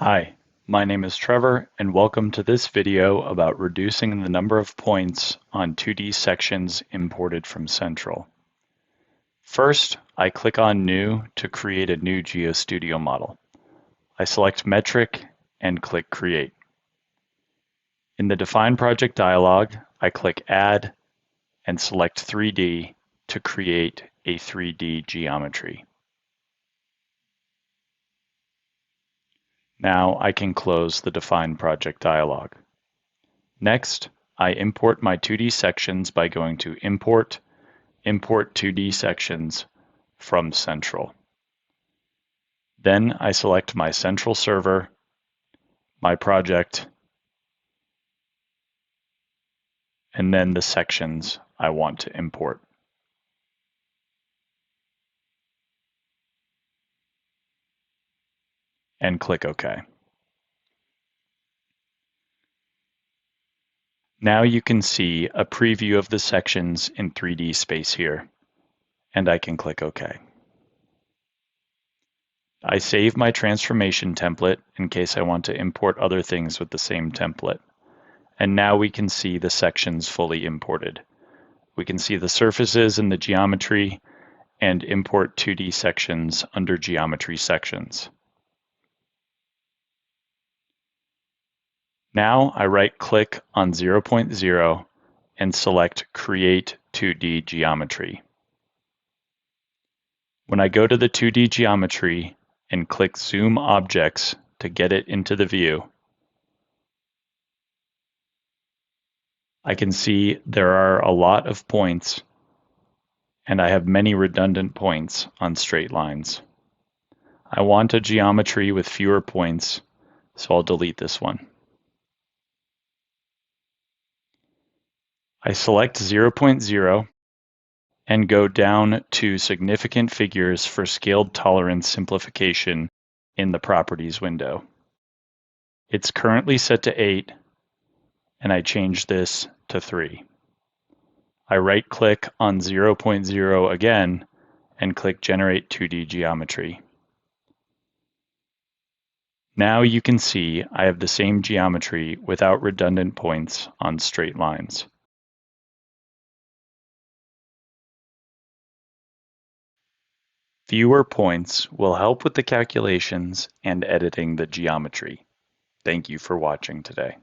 Hi, my name is Trevor, and welcome to this video about reducing the number of points on 2D sections imported from Central. First, I click on New to create a new GeoStudio model. I select Metric and click Create. In the Define Project dialog, I click Add and select 3D to create a 3D geometry. Now I can close the Define Project dialog. Next, I import my 2D sections by going to Import, Import 2D Sections from Central. Then I select my Central server, my project, and then the sections I want to import. And click OK. Now you can see a preview of the sections in 3D space here, and I can click OK. I save my transformation template in case I want to import other things with the same template. And now we can see the sections fully imported. We can see the surfaces and the geometry and import 2D sections under Geometry Sections. Now I right-click on 0.0 and select Create 2D Geometry. When I go to the 2D geometry and click Zoom Objects to get it into the view, I can see there are a lot of points, and I have many redundant points on straight lines. I want a geometry with fewer points, so I'll delete this one. I select 0.0 and go down to Significant Figures for Scaled Tolerance Simplification in the Properties window. It's currently set to 8, and I change this to 3. I right-click on 0.0 again and click Generate 2D Geometry. Now you can see I have the same geometry without redundant points on straight lines. Fewer points will help with the calculations and editing the geometry. Thank you for watching today.